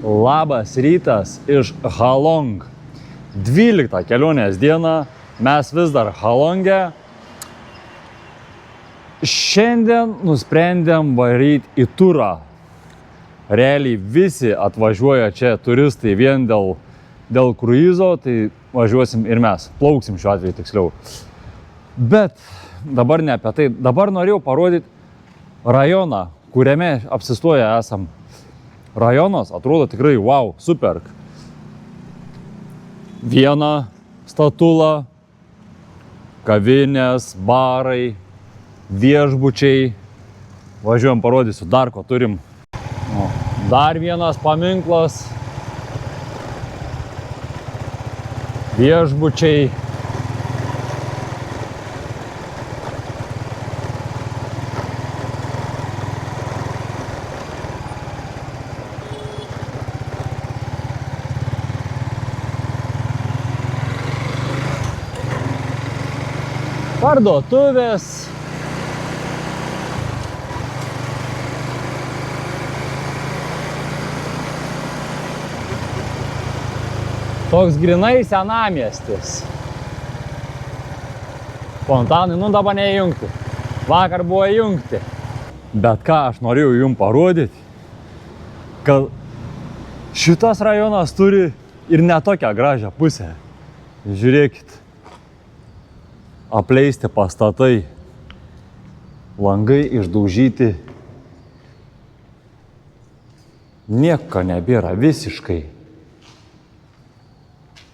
Labas rytas iš Halong. 12 kelionės dieną, mes vis dar Halonge. Šiandien nusprendėm varyti į turą. Realiai visi atvažiuoja čia turistai vien dėl kruizo, tai važiuosim ir mes. Plauksim šiuo atveju tiksliau. Bet dabar ne apie tai. Dabar norėjau parodyti rajoną, kuriame apsistoję esam. Rajonas atrodo tikrai wow, super. Viena statula, kavinės, barai, viešbučiai. Važiuojam, parodysiu dar ko turim. Dar vienas paminklas. Viešbučiai. Parduotuvės. Toks grinai senamiestis. Fontanai, dabar neįjungti. Vakar buvo įjungti. Bet ką aš norėjau jums parodyti, kad šitas rajonas turi ir ne tokią gražią pusę. Žiūrėkit. Apleisti pastatai, langai išdaužyti, nieko nebėra visiškai.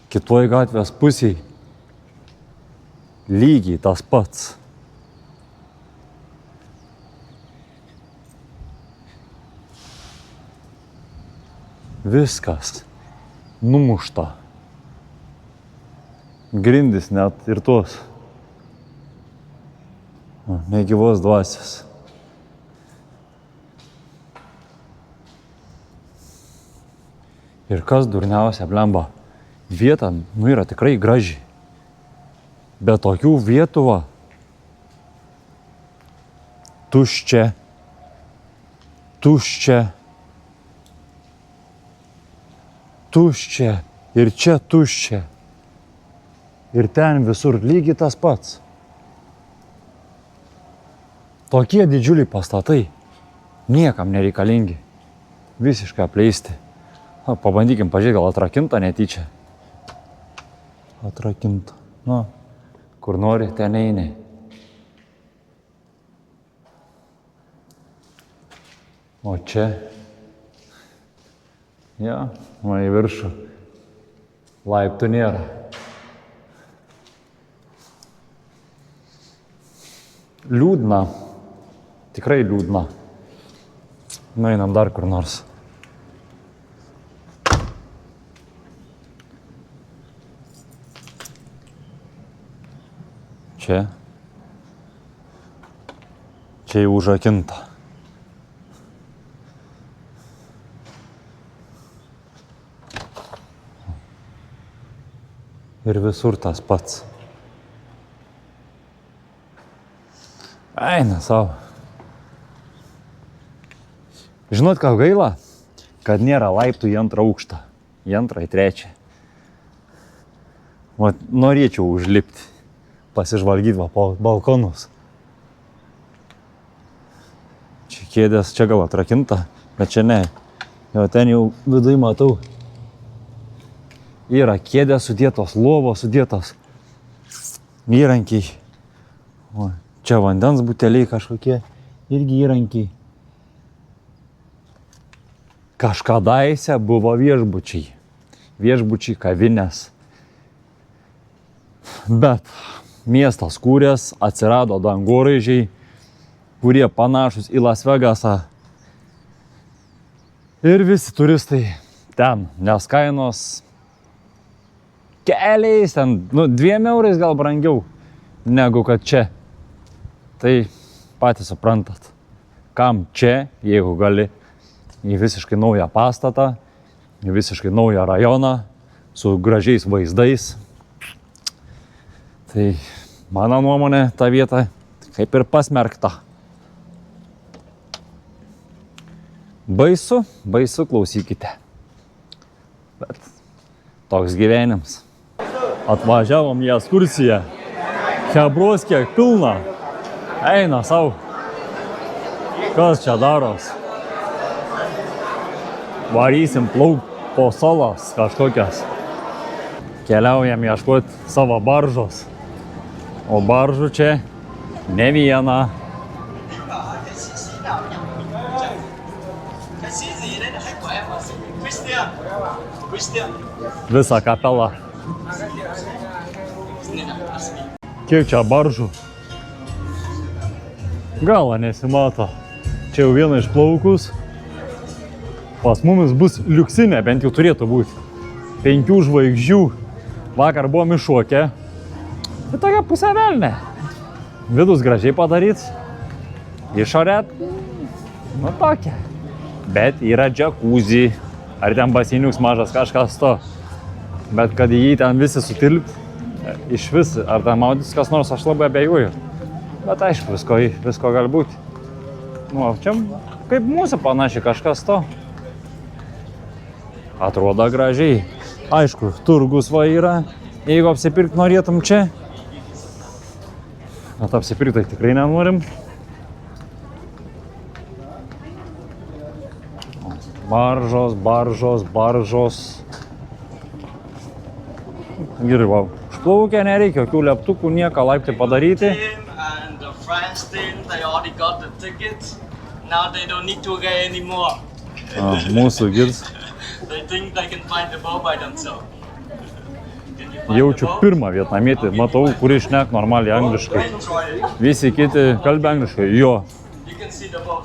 Kitoj gatvės pusėj lygiai tas pats. Viskas numušta. Grindys net ir tos. Negyvos dvasios. Ir kas durniausia, blemba, vieta, yra tikrai graži. Bet tokių vietų va, tuščia, tuščia, tuščia, ir čia tuščia. Ir ten visur lygiai tas pats. Tokie didžiuliai pastatai niekam nereikalingi, visiškai apleisti. Pabandykim pažiūrėti, gal atrakinta netyčia. Atrakinta. Kur nori, ten eini. O čia. Ja, į viršų. Laiptų nėra. Liūdna. Tikrai liūdna. Einam dar kur nors. Čia. Čia jau užrakinta. Ir visur tas pats. Eina savo. Žinot, ką gaila? Kad nėra laiptų į antrą aukštą. Į antrą, į trečią. Norėčiau užlipti. Pasižvalgyti po balkonus. Čia kėdės, čia gal atrakinta, bet čia ne. Jau ten jau vidui matau. Yra kėdės sudėtos, lovos sudėtos. Įrankiai. Čia vandens buteliai kažkokie. Irgi įrankiai. Kažkadaise buvo viešbučiai. Viešbučiai, kavinės. Bet miestas kūrės, atsirado dangoraižiai, kurie panašus į Las Vegasą. Ir visi turistai ten, nes kainos keliais, ten 2 eurais gal brangiau negu kad čia. Tai patys suprantat, kam čia, jeigu gali į visiškai naują pastatą, į visiškai naują rajoną, su gražiais vaizdais. Tai mano nuomonė, ta vieta kaip ir pasmerkta. Baisu, klausykite. Bet toks gyvenimas. Atvažiavom į ekskursiją. Chebros kiek pilna. Eina sau. Kas čia daros? Varysim plaukt po salas kažkokias. Keliaujam ieškoti savo baržos. O baržų čia ne viena. Visa kapela. Kiek čia baržų? Galo nesimato. Čia jau viena išplaukus. Pas mumis bus liuksinė, bent jau turėtų būti. 5 žvaigždžių. Vakar buvom iššokę. Tai tokia pusė velnė. Vidus gražiai padaryt. Išorė. Nu tokia. Bet yra džakuzį. Ar ten basiniuks mažas kažkas to. Bet kad į jį ten visi sutilpt. Iš vis. Ar ten maudys kas nors, aš labai abejoju. Bet aišku, visko gali būti. Nu, čia kaip mūsų panašiai kažkas to. Atrodo gražiai. Aišku, turgus va yra. Jeigu apsipirkt norėtum čia. Bet apsipirkt tai tikrai nenorim. Baržos. Gerai, va. Užplaukia, nereikia jokių leptukų, nieko laiptai padaryti. Mūsų gids. Jaučiu pirmą vietnamietį, matau, kuris šnek normaliai angliškai. Visi kiti kalbė angliškai, jo.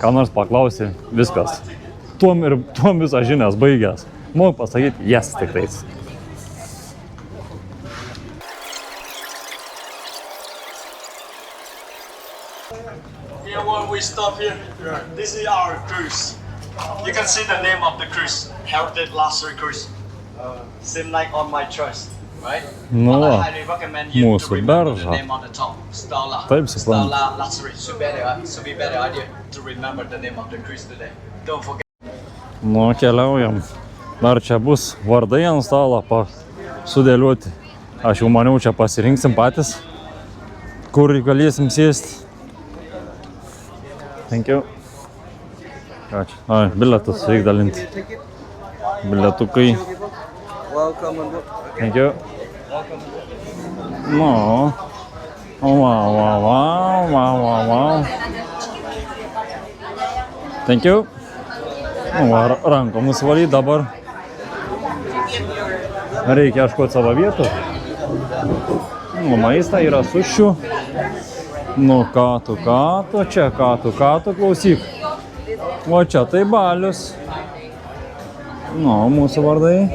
Ką nors paklausė, viskas. Tuom visas žinias baigęs. Mogu pasakyti, yes tik tais. Here when we stop here, this is our cruise. You can see the name of the cruise, Heritage Luxury Cruise. Same like on my trust, right? Nu, But I highly recommend you to mūsų remember the berža. name on the top, Stella. Taip, suprantu. Stella Luxury. Should be better idea to remember the name of the cruise today. Don't forget. Nu, keliaujam. Dar čia bus vardai ant stalo sudėlioti. Aš jau maniau, čia pasirinksim patys, kur galėsim sėsti. Thank you. Ką čia? Ai, bilietus reikia dalinti. Bilietukai. Thank you. Nu. Wow. Thank you. Nu, rankom nusivalyt dabar. Reikia ieškoti savo vietų. Nu, maistą yra sušių. Nu, ką tu, čia ką tu, klausyk. O čia tai balius. Nu, mūsų vardai.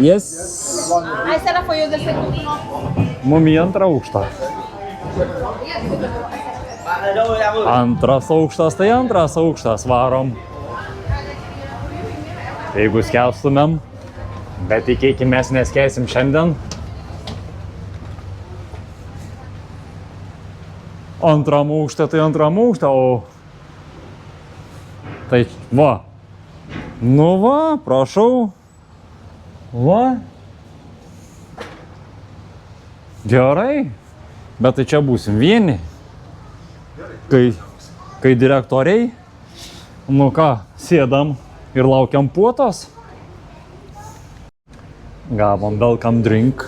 Yes. Esa era foi o del segundo. Mum į antrą aukštą. Antras aukštas, tai antras aukštas varom. Jeigu skelstumėm, bet tikėkimės neskėsim šiandien. Antram aukšte, tai antram aukšte, o... Tai va. Nu va, prašau. Va. Gerai. Bet tai čia būsim vieni. Kai direktoriai, nu ką, sėdam ir laukiam puotos. Gavom welcome drink.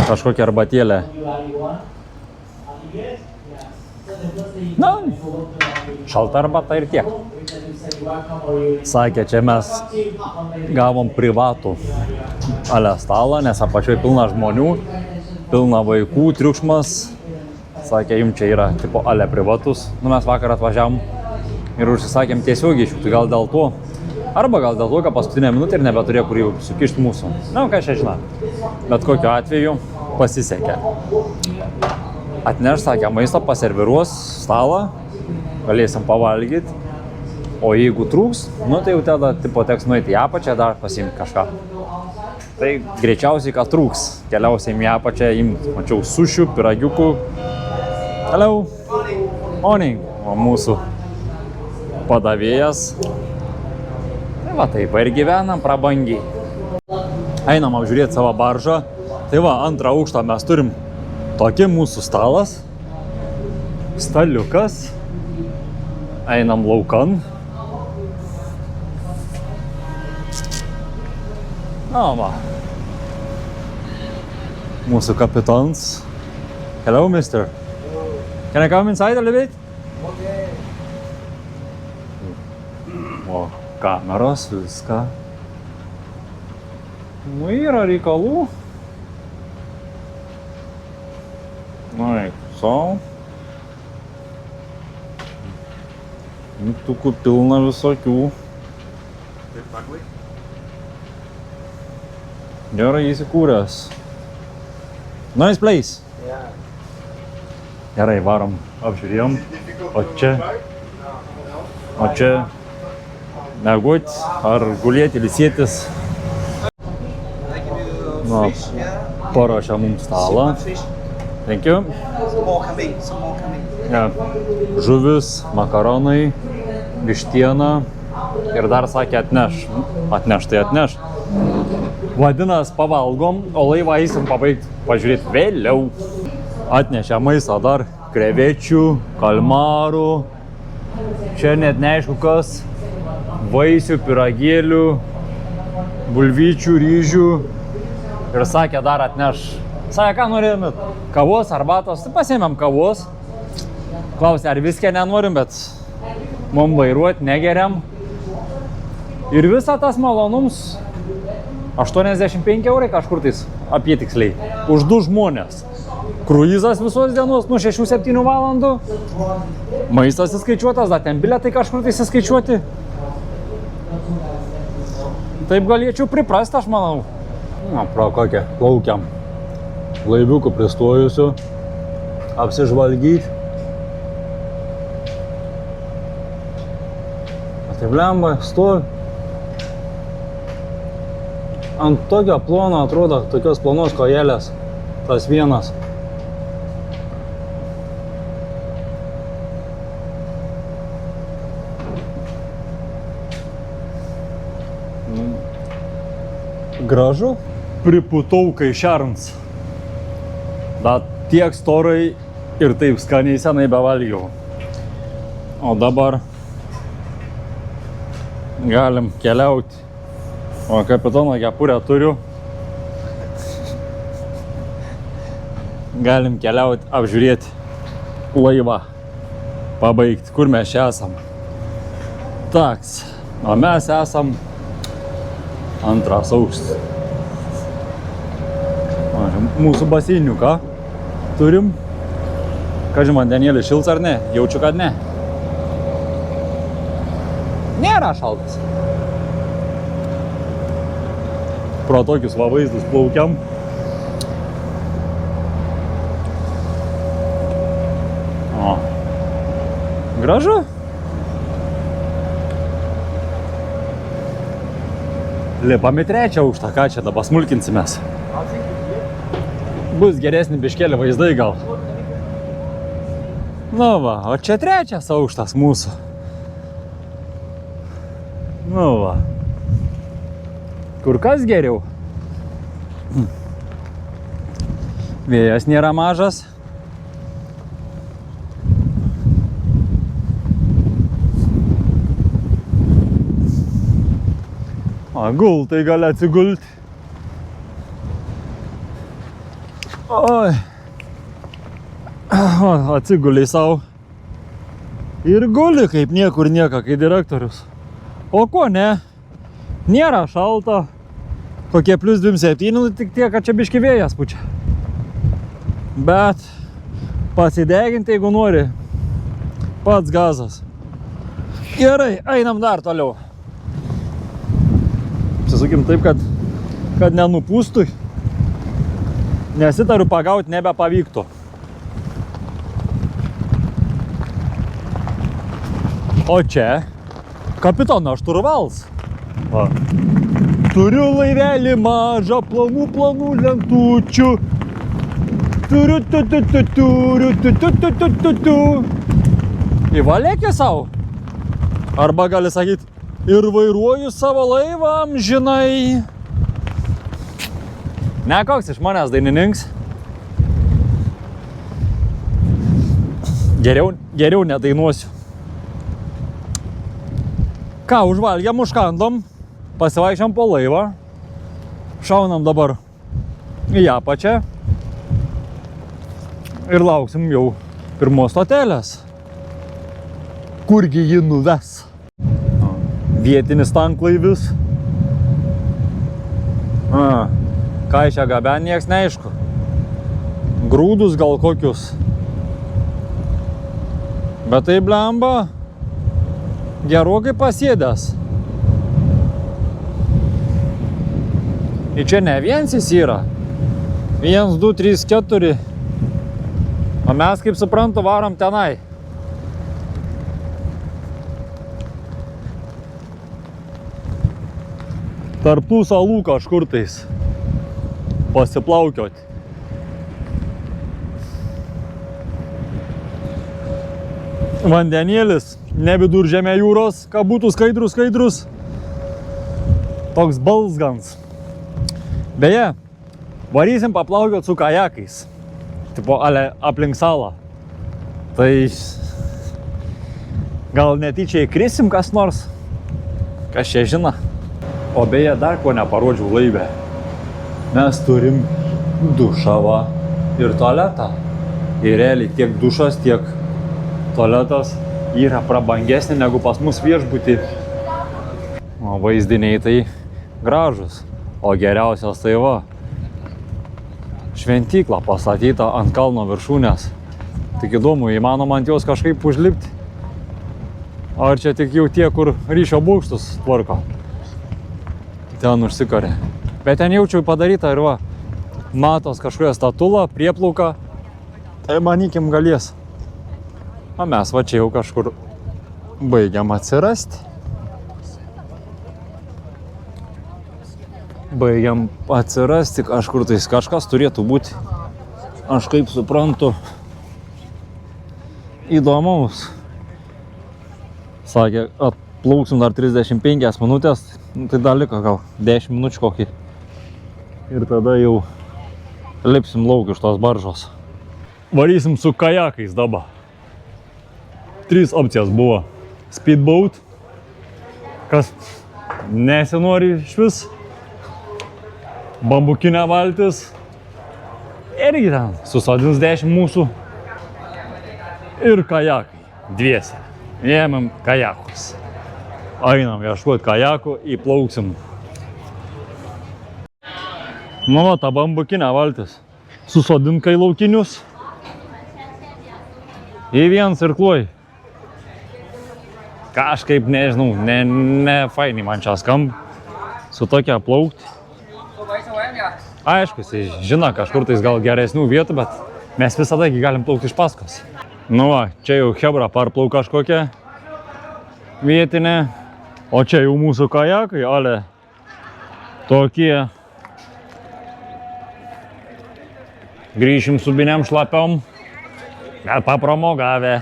Kažkokią arbatėlę. Na, šalta arbata ir tiek. Sakė, čia mes gavom privatų ale stalą, nes apačioj pilna žmonių, pilna vaikų, triukšmas. Sakė, jums čia yra tipo ale privatus. Nu, mes vakar atvažiavom ir užsisakėm tiesiogiai iš jų, tai gal dėl to. Arba gal dėl to, kad paskutinę minutę ir nebeturėjo kur jau sukišti mūsų. Na, ką čia žinau. Bet kokiu atveju pasisekė. Atneš, sakė, maisto, paserviruos stalą, galėsim pavalgyti. O jeigu trūks, nu tai jau tada tipo teks nueiti į apačią, dar pasiimti kažką. Tai greičiausiai, kad trūks. Keliausim į apačią, imti, mačiau, sušių, piragiukų. Hello. Morning. O mūsų padavėjas Tai va taip, ir gyvenam prabangiai. Einam apžiūrėti savo baržą. Tai va, antrą aukštą mes turim tokį mūsų stalas. Staliukas. Einam laukan. Na, va. Mūsų kapitons. Hello, mister. Can I come inside a little bit? O, kameros, viską. Nu, yra reikalų. Right, so. Mygtukų pilna visokių. Gerai įsikūręs. Nice place. Gerai, varom, apžiūrėjom. O čia mėgot ar gulėti, ilsėtis. Na, paruošia mums stalą. Thank you. Some more coming. Ja. Žuvis, makaronai, vištiena ir dar sakė atneš. Atneš. Vadinas, pavalgom, o laivą eisim pažiūrėti vėliau. Atnešė maistą dar krevečių, kalmarų, čia net neaišku kas, vaisių, pyragėlių, bulvyčių, ryžių ir sakė dar atneš. Sakė, ką norėjome? Kavos, arbatos, tai pasiėmėm kavos. Klausė, ar viską nenorim, bet mum vairuoti negeriam. Ir visą tas malonums 85 eurai kažkur tais apytiksliai. Už 2 žmonės. Kruizas visos dienos, nuo 6-7 valandų. Maistas įskaičiuotas, dar ten biletai kažkur tai įskaičiuoti. Taip galėčiau priprasti, aš manau. Na, pro kokią, plaukiam. Laiviukų pristojusiu. Apsižvalgyti. Taip lemba, stovi. Ant tokio plono atrodo, tokios plonos kojelės. Tas vienas. Gražu. Priputau kai šerns. Bet tiek storai ir taip skaniai senai bevalgiau. O dabar galim keliauti. O kapitono kepurę turiu. Galim keliauti, apžiūrėti laivą. Pabaigti, kur mes čia esam. Taks. O mes esam antras aukštas. Mūsų baseiniuką turim. Kažin, vandenėlis šils ar ne? Jaučiu, kad ne. Nėra šaltas. Pro tokius va vaizdus plaukiam. O. Gražu. Lipam į 3 aukštą, ką čia dabar smulkinsimės. Bus geresni biškėlį vaizdai gal. Nu va, o čia 3 aukštas mūsų. Nu va. Kur kas geriau. Vėjas nėra mažas. A, gultai gali atsigulti. Oi. Atsiguliai savo. Ir guli kaip niekur nieka, kai direktorius. O ko ne? Nėra šalta. Kokie plus 27, tik tiek, kad čia biški vėjas pučia. Bet pasideginti, jeigu nori, pats gazas. Gerai, einam dar toliau. Sakykim taip, kad nenupūstų. Nesitariu pagauti, nebepavyktų. O čia kapitono šturvals. Va. Turiu laivelį mažą, planų lentučių. Įvalėkė savo. Arba gali sakyti, Ir vairuoju savo laivą amžinai. Ne koks iš manęs dainininks. Geriau nedainuosiu. Ką, užvalgėm, užkandom, pasivaišėm po laivą. Šaunam dabar į apačią. Ir lauksim jau pirmos stotelės. Kurgi ji nuves? Vietinis tanklaivis. Ką iš čia gaben, nieks neaišku. Grūdus gal kokius. Bet tai blemba gerokai pasėdęs. Ir čia ne viens jis yra. 1, 2, 3, 4. O mes, kaip suprantu, varom tenai. Tarp tų salų kažkur tais pasiplaukioti. Vandenėlis, ne viduržemio jūros, ką būtų skaidrus. Toks balzgans. Beje, varysim paplaukiot su kajakais. Tipo, aplink salą. Tai gal netyčia įkrisim kas nors. Kas čia žino. O beje, dar ko neparodžiau laive. Mes turim dušą va ir tualetą. Ir realiai tiek dušas, tiek tualetas yra prabangesnė negu pas mus viešbutį. O vaizdiniai tai gražus. O geriausias tai va. Šventykla pastatyta ant kalno viršūnės. Tik įdomu, įmanoma ant jos kažkaip užlipti. Ar čia tik jau tie, kur ryšio bokštus tvarko. Ten užsikarė. Bet ten jaučiu padaryta ir va. Matos kažkokia statula, prieplauka. Tai manykim galės. O mes va čia jau kažkur baigiam atsirasti. Kažkur tais kažkas turėtų būti. Aš kaip suprantu, įdomaus. Sakė, atplauksim dar 35 minutės, tai dar liko gal 10 minučių kokį. Ir tada jau lipsim lauk iš tos baržos. Varysim su kajakais dabar. 3 opcijas buvo. Speedboat, kas nesinori išvis. Bambukinė valtis. Irgi ten susodins 10 mūsų. Ir kajakai. Dviese. Ėmėm kajakus. Einam ieškoti kajakų, įplauksim. Nu va, ta bambukinė valtis. Susodint kai laukinius. Į vien irkloj. Kažkaip, nežinau, ne fainai man čia skamba. Su tokia plaukti. Aišku, jis žino kažkur tais gal geresnių vietų, bet mes visada galim plaukti iš paskos. Nu va, čia jau hebra parplauk kažkokia vietinė, o čia jau mūsų kajakai, ale tokie. Grįšim su binėm šlapiom, bet papramogavę.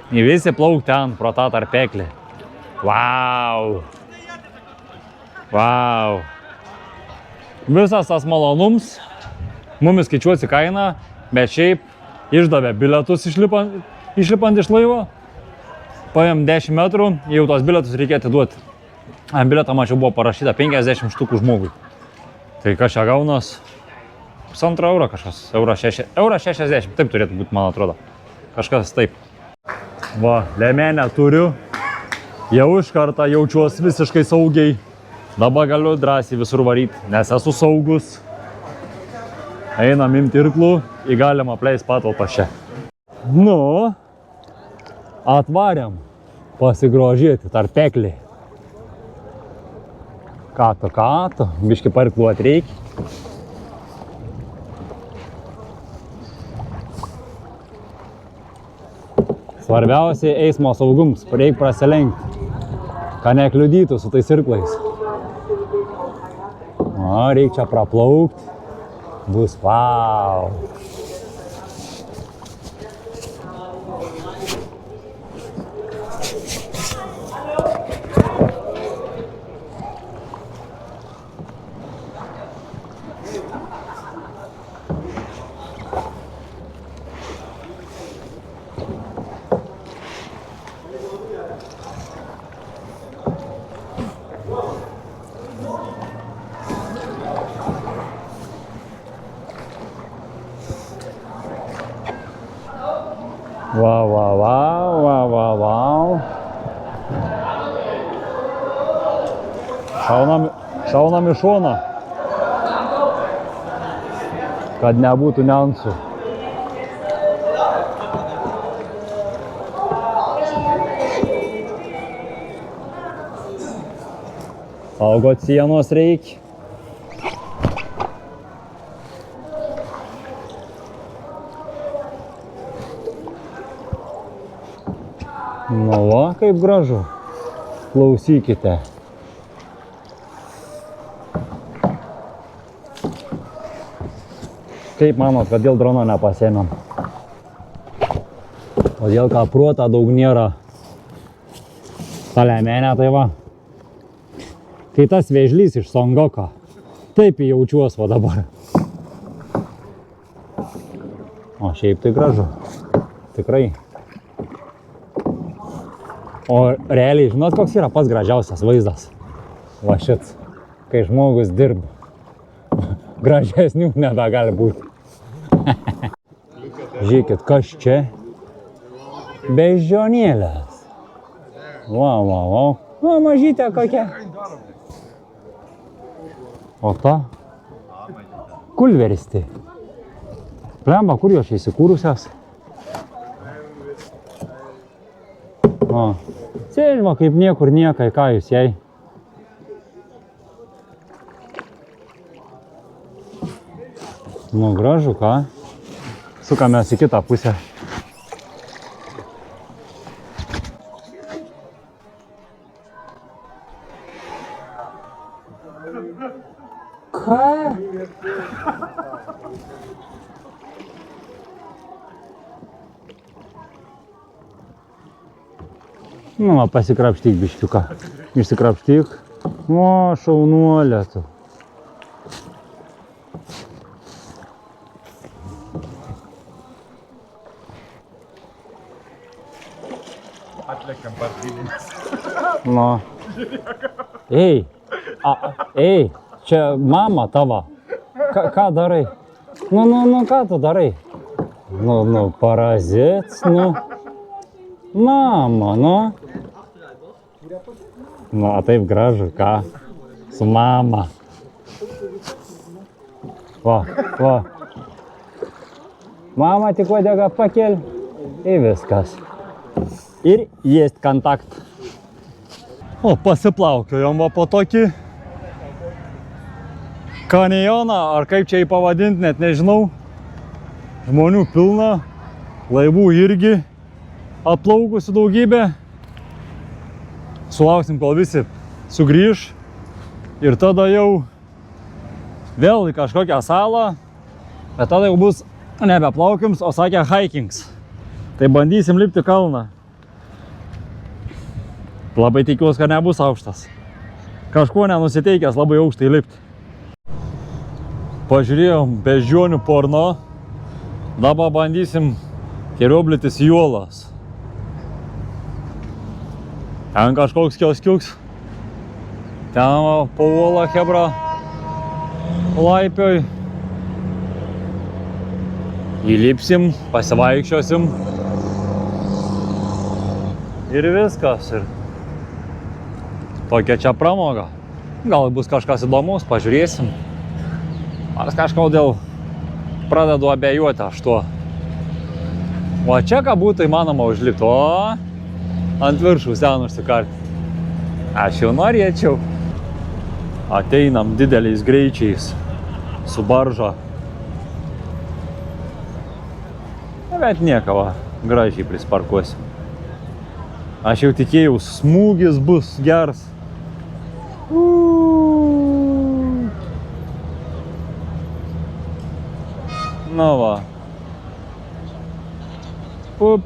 Į visi plauk ten, pro tą tarpeklį. Vau! Vau! Visas tas malonums, mumis skaičiuosi kainą, bet šiaip išdavė bilietus išlipant iš laivo. Paėm 10 metrų, jau tos bilietus reikia atiduoti. Ant bilietą mačiau buvo parašyta 50 štukų žmogui. Tai kas čia gaunas? 1,5 euro kažkas, eurą 60, taip turėtų būti, man atrodo. Kažkas taip. Va, lemenę turiu, jau iš kartą jaučiuosi visiškai saugiai. Dabar galiu drąsiai visur varyti, nes esu saugus. Einam imti irklų, įgalim apleist patalpą čia. Nu, atvarėm pasigrožėti tarpeklį. Ką tu, biškį parkluot reikia. Svarbiausia eismo saugums, reik prasilenkti, kad nekliudytų su tais irklais. O, reik čia praplaukti, bus vau. Va, va, va, va, va, va. Šaunam į šoną, kad nebūtų niuansų. Saugot sienos reikia. Nu va, kaip gražu. Klausykite. Kaip manot, kodėl drono nepasėmėm? Todėl, ką pruota daug nėra. Ta liemenė, tai va. Kai tas vėžlys iš Songoko. Taip jaučiuos va dabar. O šiaip tai gražu. Tikrai. O realiai, žinot, koks yra pats gražiausias vaizdas? Va šits. Kai žmogus dirba. Gražesnių nebegali būti. Žiūrėkit, kas čia? Beždžionėlės. Va, va, va. O, mažytė kokia. O ta? Kulveristi. Plemba, kur jos čia įsikūrusios? O. Sėdva kaip niekur niekai, ką jūs jai. Nu, gražu, ką? Sukamės į kitą pusę. Ką? Nu, va, pasikrapštyk biškiuką. Išsikrapštyk. O, šaunuolė tu. Atlekiam partydinis. Nu. Ei, ei, čia mama tava. Ką darai? Nu, ką tu darai? Nu, parazits, nu. Mama, nu. Nu, taip gražu, ką? Su mama. Va, va. Mama tik uodegą pakel ir viskas. Ir jest kontakt. O, pasiplaukiojom va po tokį kanjoną, ar kaip čia jį pavadinti, net nežinau. Žmonių pilna, laivų irgi atplaukusių daugybė. Sulauksim, kol visi sugrįž ir tada jau vėl į kažkokią salą, bet tada jau bus nebe plaukiams, o sakė hikings. Tai bandysim lipti kalną. Labai tikiuosi, kad nebus aukštas. Kažkuo nenusiteikęs labai aukštai lipti. Pažiūrėjom beždžionių porno. Dabar bandysim kerioblitis į uolas. Ten kažkoks kioskiuks. Ten po uolą hebra laipioj. Įlipsim, pasivaikščiosim. Ir viskas. Ir tokia čia pramoga. Gal bus kažkas įdomus, pažiūrėsim. Aš kažkodėl pradedu abejuoti aš tuo. O čia ką būtų įmanoma užlipti. O, ant viršaus ten užsikarti. Aš jau norėčiau. Ateinam dideliais greičiais su barža. Bet nieko, va, gražiai prisparkuosim. Aš jau tikėjau, smūgis bus geras. Na va. Up.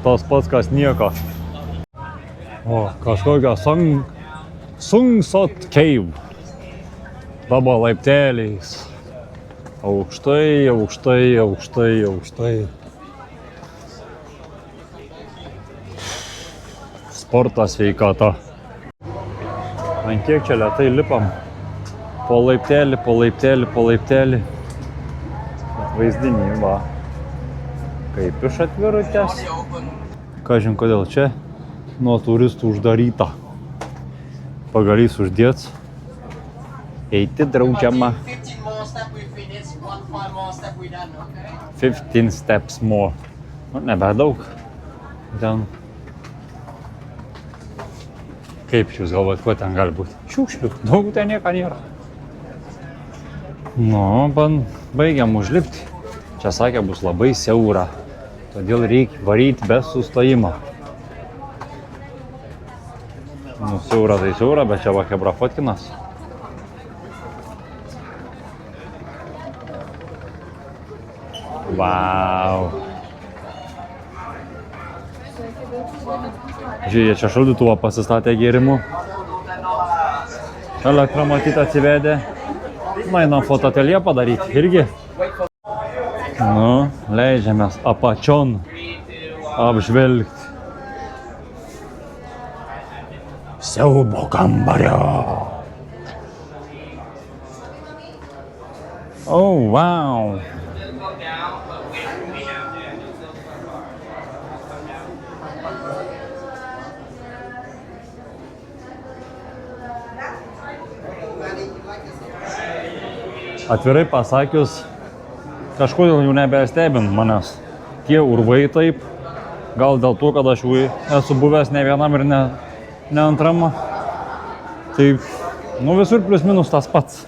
Tas pats, kas nieko. O, kažkokia Sungsot Cave. Dabar laipteliais. Aukštai, aukštai, aukštai, aukštai. Sportas, sveikata. Ant kiek čia lėtai lipam. Po laiptelį, po laiptelį, po laiptelį. Vaizdinį, va. Kaip iš atvirutės. Kažin kodėl čia nuo turistų uždaryta. Pagalys uždėts. Eiti draudžiama. 15 more steps we finish, 5 more steps we done, okay? 15 steps more. Nu, nebedaug. Ten. Kaip jūs galvojat, kuo ten gali būti? Šiukšlių. Daug ten nieko nėra. Nu, baigiam užlipti. Čia sakė, bus labai siaura. Todėl reikia varyti be sustojimo. Nu, siaura tai siaura, bet čia va Chebra fotkinas. Vau. Žiūrėjau, čia šaldytuvą pasistatė gėrimų. Elektrą matyt atsivedė. Na, einam fotoateljė padaryti irgi. Nu, leidžiamės apačion apžvelgti siaubo kambario. Oh, wow. Atvirai pasakius, kažkodėl jau nebestebin manęs tie urvai taip. Gal dėl to, kad aš jau esu buvęs ne vienam ir ne antram. Tai, nu visur plius minus tas pats.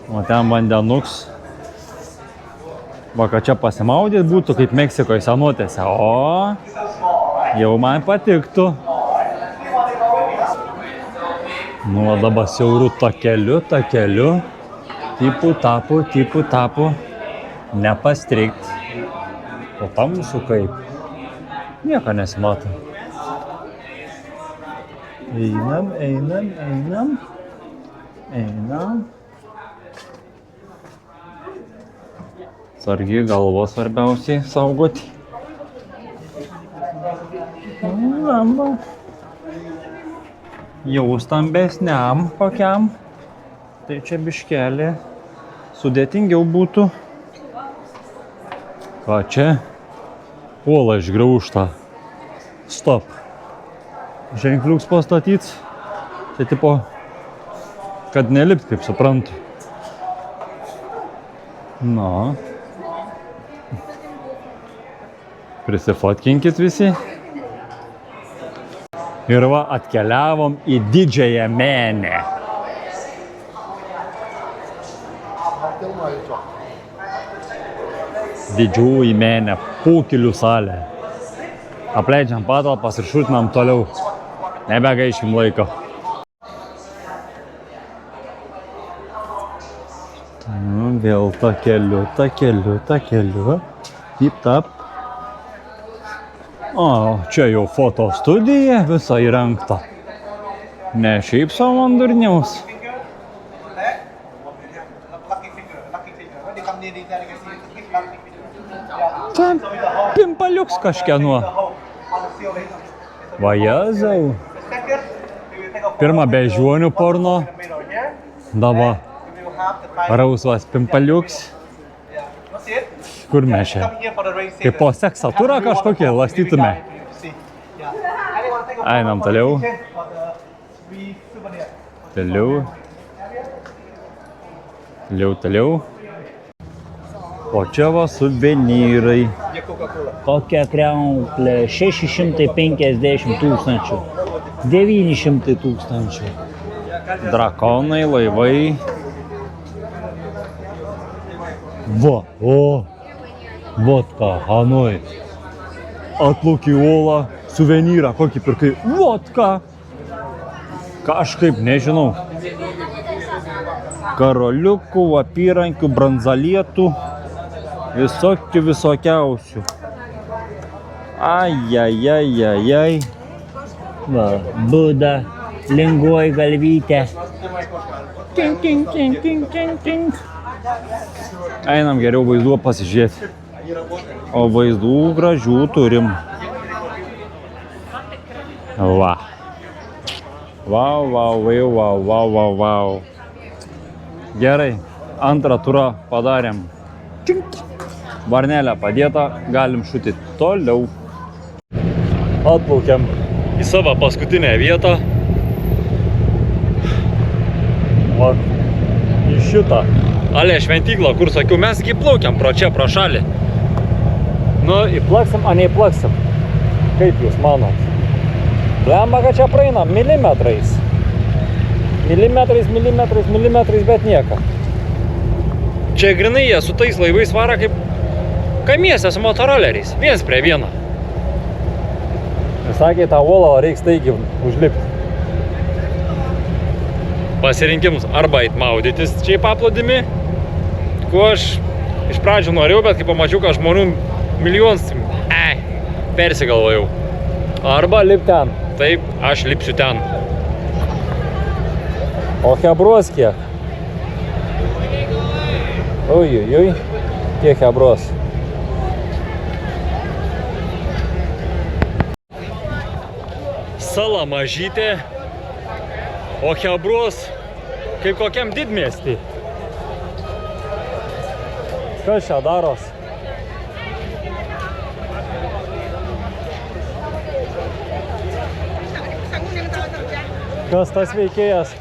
O ten vandenuks. Va, kad čia pasimaudyt būtų kaip Meksikoje senuotėse. O, jau man patiktų. Nu, o dabar siaurų takeliu. Tipų tapu. Nepastrikt. O tamsu kaip. Nieko nesimato. Einam. Sargiai galvos svarbiausiai saugoti. Lamba. Jau stambesniam kokiam. Tai čia biškelė sudėtingiau būtų. Ką čia? Uola išgraužta. Stop. Ženkliuks pastatyts. Tai tipo, kad nelipt, kaip suprantu. Na. Prisifotkinkit visi. Ir va, atkeliavom į Didžiąją Menę. Didžioji Menė, pokylių salė. Apleidžiam patalpas ir šutinam toliau. Nebegaišim laiko. Vėl takeliu. Tip tap. O, čia jau foto studija visa įrengta. Ne šiaip savo ant durniaus. Ten pimpaliuks kažkieno. Va Jėzau. Pirma bežuonių porno. Dabar rausvas pimpaliuks. Kur mes čia? Kaip po sekso turą kažkokie lastytume. Einam toliau. Toliau. O čia va suvenyrai. Kokia kriauklė? 650 tūkstančių. 900 tūkstančių. Drakonai, laivai. Va, vodka, Hanoj. Atplauki į uolą, suvenyrą, kokį pirkai. Vodka. Kažkaip nežinau. Karoliukų, apyrankių, branzalietų. Visokiausių. Ai. Va, Buda, linguoji galvytė. Ting. Einam geriau vaizdų pasižiūrėti. O vaizdų gražių turim. Va. Vau. Gerai, antrą turą padarėm. Varnelė padėta, galim šūti toliau. Atplaukiam į savo paskutinę vietą. Va, į šitą Ale šventyklą, kur sakiau, mes plaukiam pro čia, pro šalį. Nu, įplaksim, a neįplaksim. Kaip jūs manot? Blemba, kad čia praeina milimetrais. Milimetrais, bet nieko. Čia grinai jie su tais laivais vara kaip kamiesė su motoroleriais. Viens prie vieno. Sakė, tą uolą reiks taigi užlipti. Pasirinkimus arba eit maudytis čia į paplūdimį, ko aš iš pradžių norėjau, bet kai pamačiau, kad žmonių milijonus, persigalvojau. Arba lip ten. Taip, aš lipsiu ten. O hebros kiek? Oi, kiek hebros. Sala mažytė, o hebros kaip kokiam didmiestį. Kas čia daros? Kas tas veikėjas?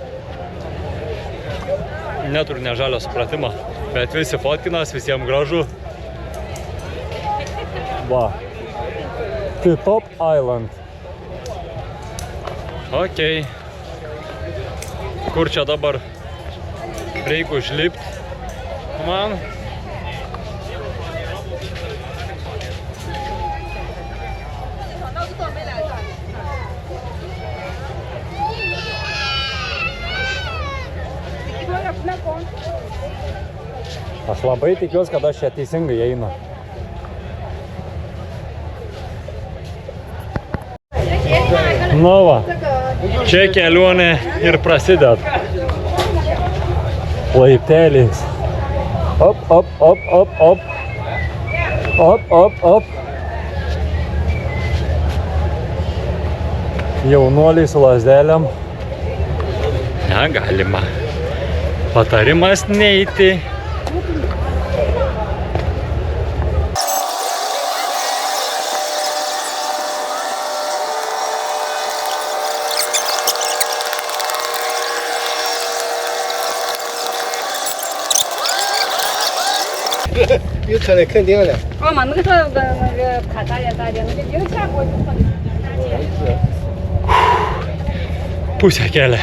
Neturiu nežalio supratimą, bet visi fotkinas, visiems gražu. Va. Tai Top Island. Okei. Kur čia dabar reikia užlipti man? Aš labai tikiuosi, kad aš čia teisingai einu. Nu va, čia kelionė ir prasideda. Laipteliais. Op. Jaunuoliai su lazdelėm. Negalima. Patarimas neiti.又车来肯定了。哦嘛，那个卡大点，那个油钱我就放的。 Pusę kelio.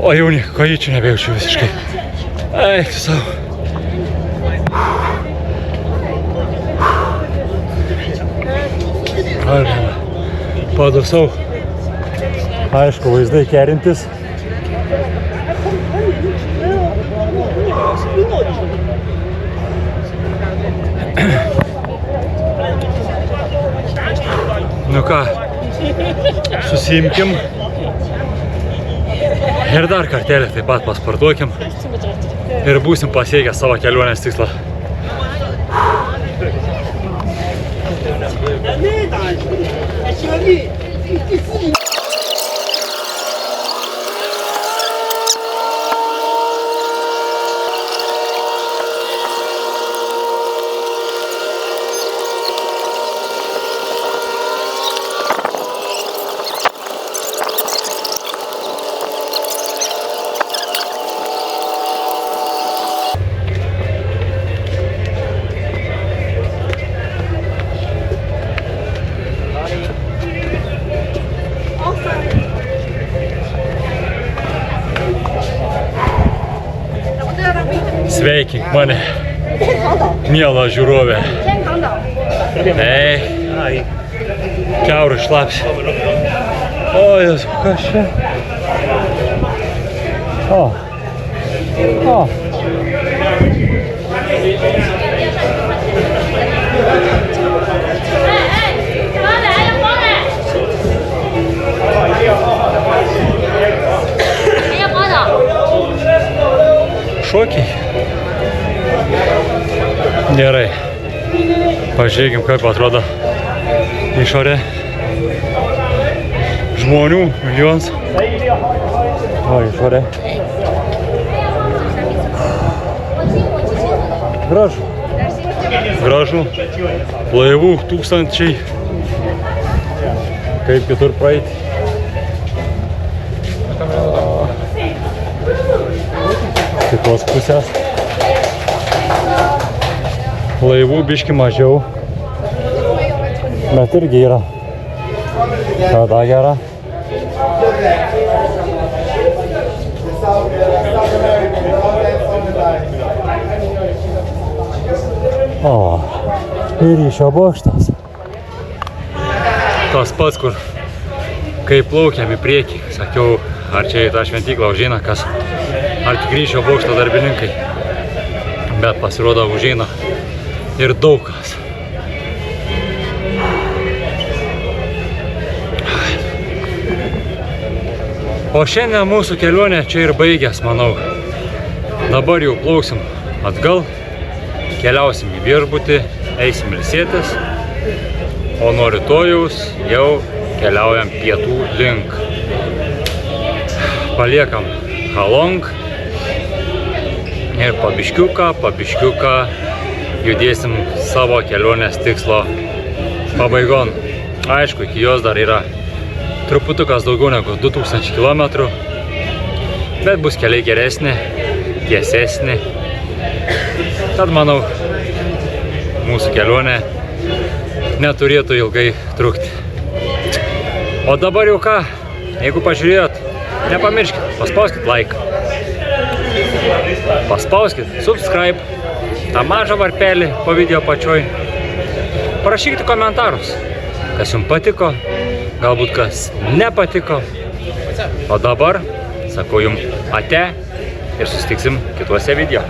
O jau nieko, kojyčių nebejaučiu visiškai. Eik tu savo. Padusau. Aišku, vaizdai kerintis. Nu ką, susiimkim ir dar kartelį taip pat pasportuokim ir būsim pasiekę savo kelionės tikslą. Sveikink mane, miela žiūrovė. Ei, kiaurų šlapsi. O, Jezu, kas čia? O. Šokiai. Gerai. Pažiūrėkim, kaip atrodo išorė. Žmonių milijonas. O, išorė. Gražu. Gražu. Laivų tūkstančiai. Kaip kitur praeiti. Kitos pusės. Laivų biški mažiau. Bet irgi yra. Tada gera. O, ir ryšio bokštas. Tas pats, kur kai plaukiam į priekį, sakiau, ar čia į tą šventyklą užeina kas, ar tik ryšio bokšto darbininkai. Bet pasirodo užeina ir daug kas. O šiandien mūsų kelionė čia ir baigės, manau. Dabar jau plauksim atgal, keliausim į viešbutį, eisim ilsėtis, o nuo rytojaus jau keliaujam pietų link. Paliekam Halong ir pabiškiuką judėsim savo kelionės tikslo pabaigon. Aišku, iki jos dar yra truputukas daugiau negu 2000 km, bet bus keliai geresni, tiesesni. Tad manau, mūsų kelionė neturėtų ilgai trukti. O dabar jau ką, jeigu pažiūrėjot, nepamirškit, paspauskit like, paspauskit subscribe, tą mažą varpelį po video pačioj. Parašykite komentarus, kas jums patiko, galbūt kas nepatiko. O dabar sakau jums ate ir susitiksim kituose video.